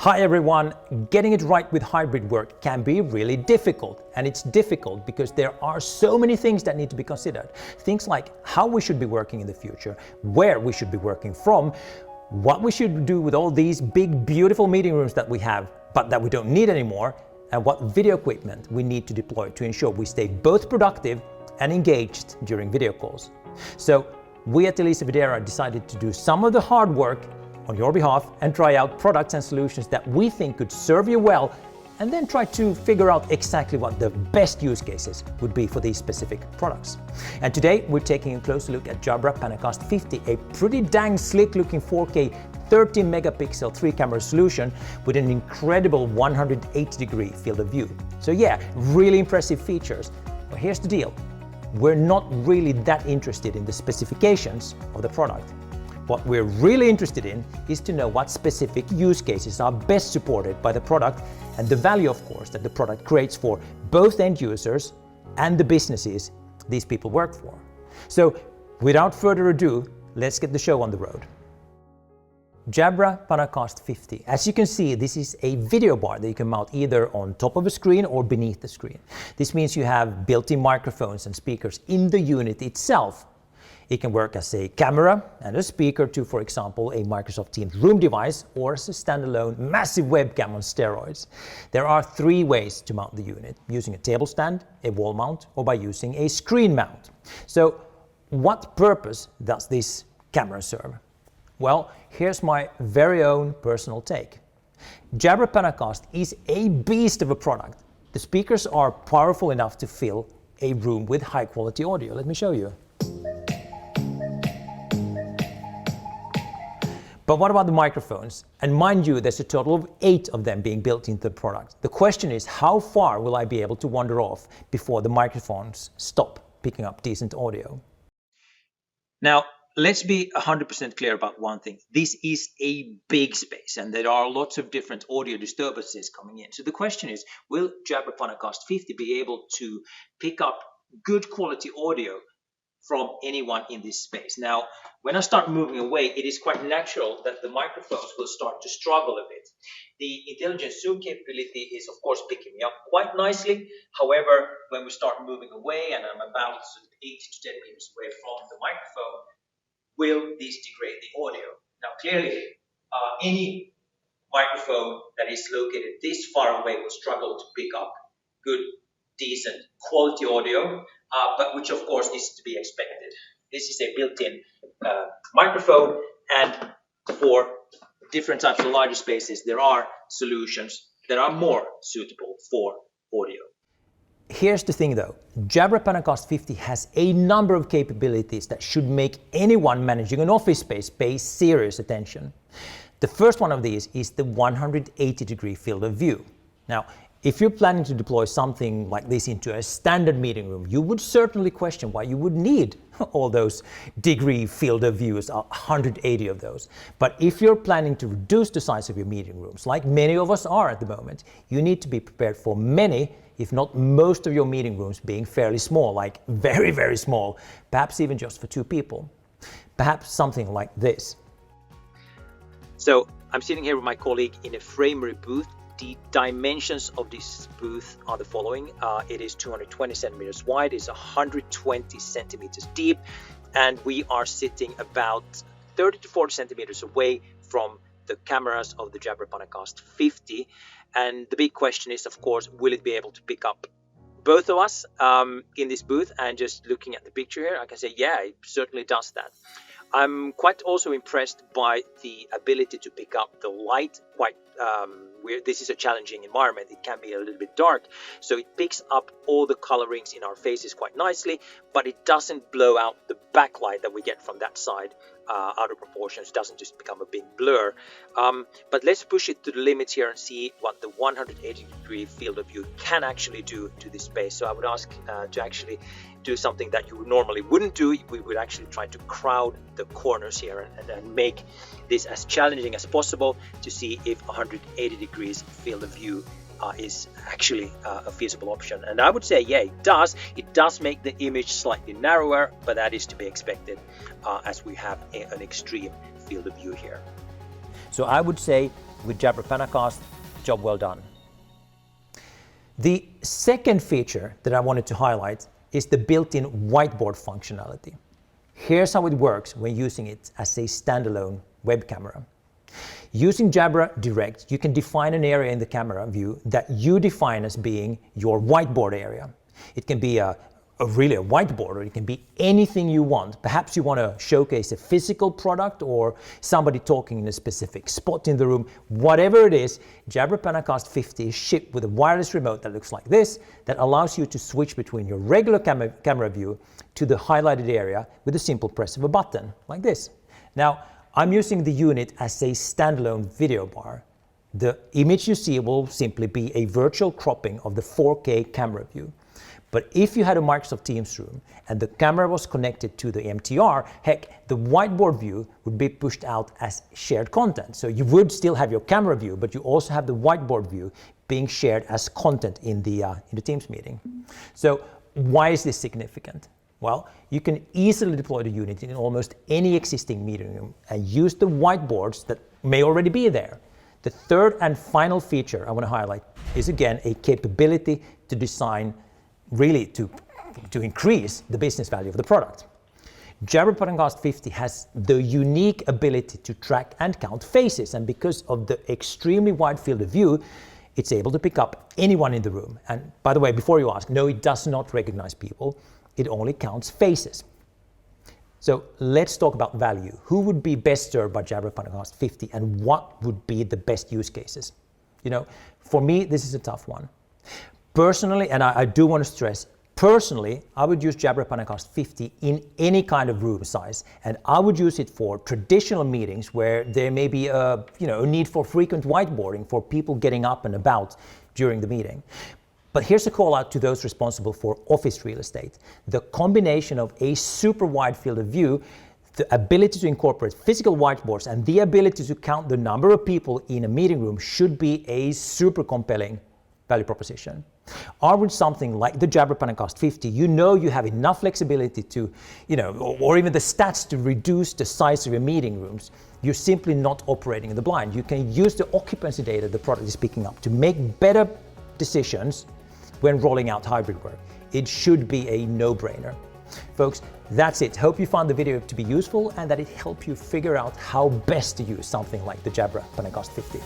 Hi everyone! Getting it right with hybrid work can be really difficult, and it's difficult because there are so many things that need to be considered. Things like how we should be working in the future, where we should be working from, what we should do with all these big beautiful meeting rooms that we have but that we don't need anymore, and what video equipment we need to deploy to ensure we stay both productive and engaged during video calls. So we at Elisa Videra decided to do some of the hard work on your behalf and try out products and solutions that we think could serve you well, and then try to figure out exactly what the best use cases would be for these specific products. And today we're taking a closer look at Jabra Panacast 50, a pretty dang slick looking 4K 13 megapixel 3-camera solution with an incredible 180-degree field of view. So yeah, really impressive features. But here's the deal. We're not really that interested in the specifications of the product. What we're really interested in is to know what specific use cases are best supported by the product, and the value, of course, that the product creates for both end users and the businesses these people work for. So without further ado, let's get the show on the road. Jabra Panacast 50. As you can see, this is a video bar that you can mount either on top of a screen or beneath the screen. This means you have built-in microphones and speakers in the unit itself. It can work as a camera and a speaker to, for example, a Microsoft Teams room device, or as a standalone massive webcam on steroids. There are 3 ways to mount the unit: using a table stand, a wall mount, or by using a screen mount. So what purpose does this camera serve? Well, here's my very own personal take. Jabra Panacast is a beast of a product. The speakers are powerful enough to fill a room with high quality audio. Let me show you. But what about the microphones? And mind you, there's a total of 8 of them being built into the product. The question is, how far will I be able to wander off before the microphones stop picking up decent audio? Now, let's be 100% clear about one thing. This is a big space and there are lots of different audio disturbances coming in. So the question is, will Jabra Panacast 50 be able to pick up good quality audio from anyone in this space? Now, when I start moving away, it is quite natural that the microphones will start to struggle a bit. The intelligent zoom capability is, of course, picking me up quite nicely. However, when we start moving away and I'm about 8 to 10 meters away from the microphone, will this degrade the audio? Now, clearly, any microphone that is located this far away will struggle to pick up good, decent quality audio, but which of course is to be expected. This is a built-in microphone, and for different types of larger spaces, there are solutions that are more suitable for audio. Here's the thing though, Jabra Panacast 50 has a number of capabilities that should make anyone managing an office space pay serious attention. The first one of these is the 180-degree field of view. Now, if you're planning to deploy something like this into a standard meeting room, you would certainly question why you would need all those degree field of views, 180 of those. But if you're planning to reduce the size of your meeting rooms, like many of us are at the moment, you need to be prepared for many, if not most of your meeting rooms being fairly small, like very, very small, perhaps even just for 2 people. Perhaps something like this. So I'm sitting here with my colleague in a framery booth. The dimensions of this booth are the following. It is 220 centimeters wide, it's 120 centimeters deep, and we are sitting about 30 to 40 centimeters away from the cameras of the Jabra Panacast 50. And the big question is, of course, will it be able to pick up both of us in this booth? And just looking at the picture here, I can say, yeah, it certainly does that. I'm quite also impressed by the ability to pick up the light quite where this is a challenging environment. It can be a little bit dark, so it picks up all the colorings in our faces quite nicely, but it doesn't blow out the backlight that we get from that side out of proportions. It doesn't just become a big blur. But let's push it to the limits here and see what the 180-degree field of view can actually do to this space. So I would ask to actually do something that you normally wouldn't do. We would actually try to crowd the corners here and make this as challenging as possible to see if 180 degrees field of view is actually a feasible option. And I would say, yeah, it does. It does make the image slightly narrower, but that is to be expected as we have an extreme field of view here. So I would say with Jabra Panacast, job well done. The second feature that I wanted to highlight is the built-in whiteboard functionality. Here's how it works when using it as a standalone web camera. Using Jabra Direct, you can define an area in the camera view that you define as being your whiteboard area. It can be really a whiteboard, or it can be anything you want. Perhaps you want to showcase a physical product or somebody talking in a specific spot in the room. Whatever it is, Jabra Panacast 50 is shipped with a wireless remote that looks like this, that allows you to switch between your regular camera view to the highlighted area with a simple press of a button, like this. Now, I'm using the unit as a standalone video bar. The image you see will simply be a virtual cropping of the 4K camera view. But if you had a Microsoft Teams room and the camera was connected to the MTR, heck, the whiteboard view would be pushed out as shared content. So you would still have your camera view, but you also have the whiteboard view being shared as content in the Teams meeting. So why is this significant? Well, you can easily deploy the unit in almost any existing meeting room and use the whiteboards that may already be there. The third and final feature I want to highlight is again a capability to design really to increase the business value of the product. Jabra Panacast 50 has the unique ability to track and count faces, and because of the extremely wide field of view, it's able to pick up anyone in the room. And by the way, before you ask, no, it does not recognize people, it only counts faces. So let's talk about value. Who would be best served by Jabra Panacast 50 and what would be the best use cases? You know, for me, this is a tough one. Personally, and I do want to stress, personally, I would use Jabra Panacast 50 in any kind of room size, and I would use it for traditional meetings where there may be a need for frequent whiteboarding for people getting up and about during the meeting. But here's a call out to those responsible for office real estate. The combination of a super wide field of view, the ability to incorporate physical whiteboards, and the ability to count the number of people in a meeting room should be a super compelling value proposition. Or with something like the Jabra Panacast 50, you have enough flexibility to, or even the stats to reduce the size of your meeting rooms. You're simply not operating in the blind. You can use the occupancy data the product is picking up to make better decisions when rolling out hybrid work. It should be a no-brainer. Folks, that's it. Hope you found the video to be useful and that it helped you figure out how best to use something like the Jabra Panacast 50.